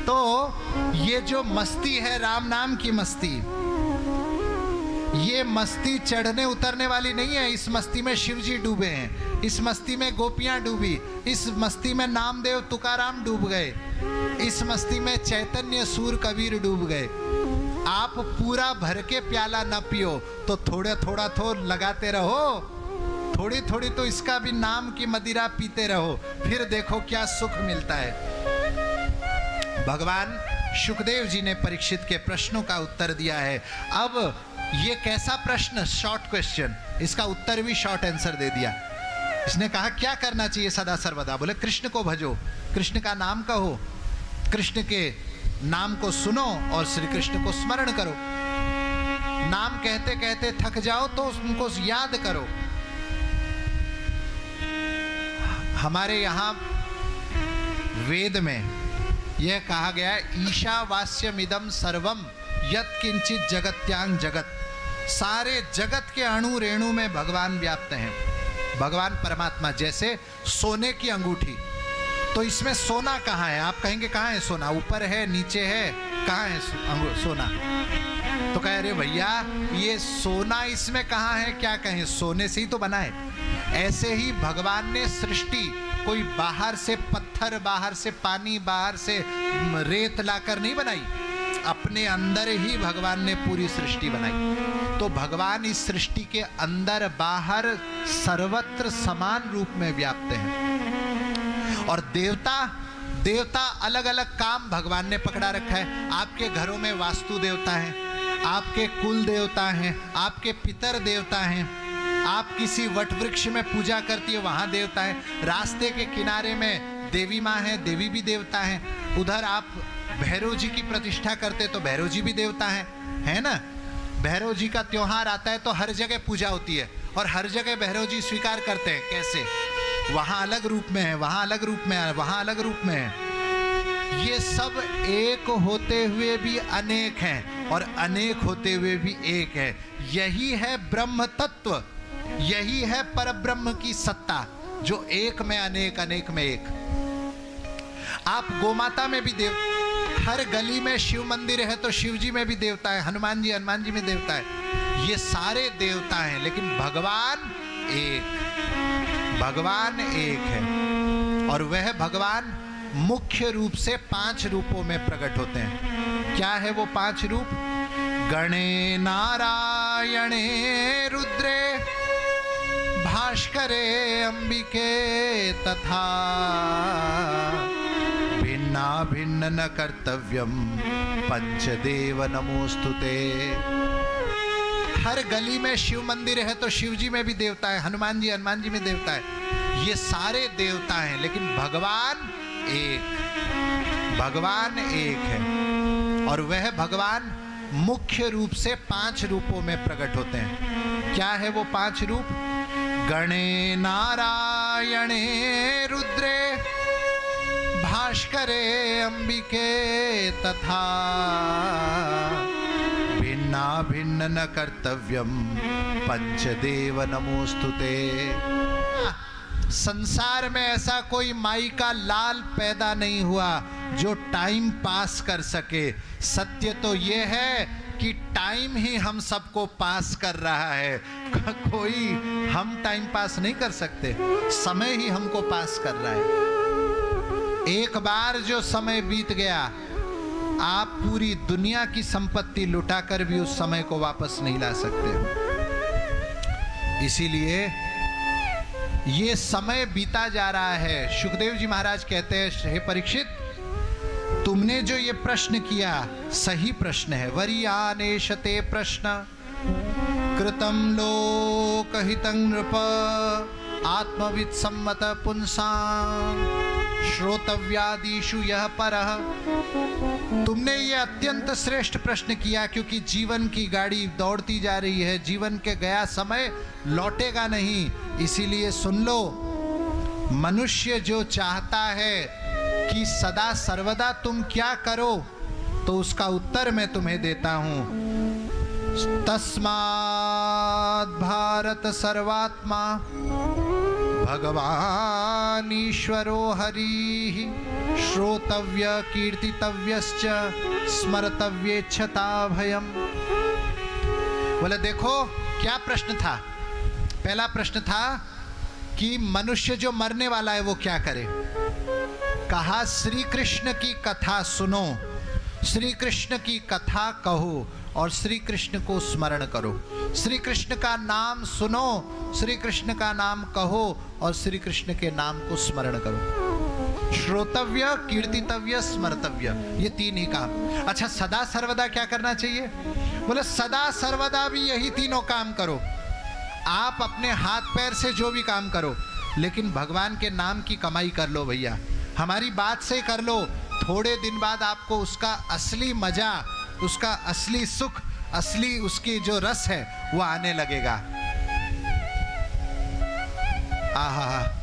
तो ये जो मस्ती है राम नाम की मस्ती, ये मस्ती चढ़ने उतरने वाली नहीं है। इस मस्ती में शिव जी डूबे हैं, इस मस्ती में गोपियां डूबी, इस मस्ती में नामदेव तुकाराम डूब गए, इस मस्ती में चैतन्य सूर कबीर डूब गए। आप पूरा भर के प्याला न पियो तो थोड़ा थोड़ा तो लगाते रहो, थोड़ी थोड़ी तो इसका भी नाम की मदिरा पीते रहो, फिर देखो क्या सुख मिलता है। भगवान शुकदेव जी ने परीक्षित के प्रश्नों का उत्तर दिया है। अब ये कैसा प्रश्न, शॉर्ट क्वेश्चन, इसका उत्तर भी शॉर्ट आंसर दे दिया। इसने कहा क्या करना चाहिए सदा सर्वदा? बोले कृष्ण को भजो, कृष्ण का नाम कहो, कृष्ण के नाम को सुनो और श्री कृष्ण को स्मरण करो। नाम कहते कहते थक जाओ तो उनको याद करो। हमारे यहाँ वेद में यह कहा गया है, ईशावास्यमिदं सर्वम यत् किंचित जगत्यांग जगत। सारे जगत के अणु रेणु में भगवान व्याप्त हैं। भगवान परमात्मा जैसे सोने की अंगूठी, तो इसमें सोना कहाँ है? आप कहेंगे कहाँ है सोना? ऊपर है, नीचे है, कहाँ है सोना? तो कह रहे भैया ये सोना इसमें कहाँ है? क्या कहें, सोने से ही तो बना है। ऐसे ही भगवान ने सृष्टि कोई बाहर से पत्थर, बाहर से पानी, बाहर से रेत लाकर नहीं बनाई, अपने अंदर ही भगवान ने पूरी सृष्टि बनाई। तो भगवान इस सृष्टि के अंदर बाहर सर्वत्र समान रूप में व्याप्त हैं। और देवता अलग अलग काम भगवान ने पकड़ा रखा है। आपके घरों में वास्तु देवता है, आपके कुल देवता हैं, आपके पितर देवता हैं, आप किसी वट वृक्ष में पूजा करती है वहां देवता है, रास्ते के किनारे में देवी माँ है, देवी भी देवता है, उधर आप भैरव जी की प्रतिष्ठा करते तो भैरव जी भी देवता है ना। भैरव जी का त्योहार आता है तो हर जगह पूजा होती है और हर जगह भैरव जी स्वीकार करते हैं। कैसे? वहां अलग रूप में है, वहां अलग रूप में है, वहां अलग रूप में है। ये सब एक होते हुए भी अनेक हैं और अनेक होते हुए भी एक है। यही है ब्रह्म तत्व, यही है परब्रह्म की सत्ता, जो एक में अनेक, अनेक में एक। आप गोमाता में भी हर गली में शिव मंदिर है तो शिव जी में भी देवता है, हनुमान जी में देवता है। ये सारे देवता हैं लेकिन भगवान एक है। और वह भगवान मुख्य रूप से 5 रूपों में प्रकट होते हैं। क्या है वो 5 रूप? गणे नारायणे रुद्रे भास्करे अंबिके तथा भिन्ना भिन्न न कर्तव्यम पंचदेव नमोस्तुते। हर गली में शिव मंदिर है तो शिव जी में भी देवता है, हनुमान जी में देवता है। ये सारे देवता हैं लेकिन भगवान एक है। और वह भगवान मुख्य रूप से 5 रूपों में प्रकट होते हैं। क्या है वो 5 रूप? गणे नारायणे रुद्रे भास्करे अंबिके तथा भिन्ना भिन्न न कर्तव्यम पंचदेव नमोस्तुते। संसार में ऐसा कोई माई का लाल पैदा नहीं हुआ जो टाइम पास कर सके। सत्य तो ये है कि टाइम ही हम सबको पास कर रहा है। कोई हम टाइम पास नहीं कर सकते, समय ही हमको पास कर रहा है। एक बार जो समय बीत गया, आप पूरी दुनिया की संपत्ति लुटाकर भी उस समय को वापस नहीं ला सकते। इसीलिए ये समय बीता जा रहा है। शुकदेव जी महाराज कहते हैं, हे परीक्षित, तुमने जो ये प्रश्न किया सही प्रश्न है। वरीयानेशते प्रश्न कृतं लोकहितं नृप आत्मविद सम्मत पुंसां श्रोतव्यादिषु यह परः। तुमने ये अत्यंत श्रेष्ठ प्रश्न किया क्योंकि जीवन की गाड़ी दौड़ती जा रही है, जीवन के गया समय लौटेगा नहीं। इसीलिए सुन लो, मनुष्य जो चाहता है कि सदा सर्वदा तुम क्या करो, तो उसका उत्तर मैं तुम्हें देता हूं। तस्मात् भारत सर्वात्मा भगवान ईश्वरो हरि श्रोतव्य कीर्तितव्यश्च स्मर्तव्येच्छता भयम। बोले देखो क्या प्रश्न था। पहला प्रश्न था कि मनुष्य जो मरने वाला है वो क्या करे। कहा श्री कृष्ण की कथा सुनो, श्री कृष्ण की कथा कहो और श्री कृष्ण को स्मरण करो। श्री कृष्ण का नाम सुनो, श्री कृष्ण का नाम कहो और श्री कृष्ण के नाम को स्मरण करो। श्रोतव्य, कीर्तितव्य, स्मर्तव्य, ये तीन ही काम। अच्छा सदा सर्वदा क्या करना चाहिए। बोले सदा सर्वदा भी यही तीनों काम करो। आप अपने हाथ पैर से जो भी काम करो, लेकिन भगवान के नाम की कमाई कर लो भैया। हमारी बात से कर लो, थोड़े दिन बाद आपको उसका असली मजा, उसका असली सुख, असली उसकी जो रस है वो आने लगेगा। आहा।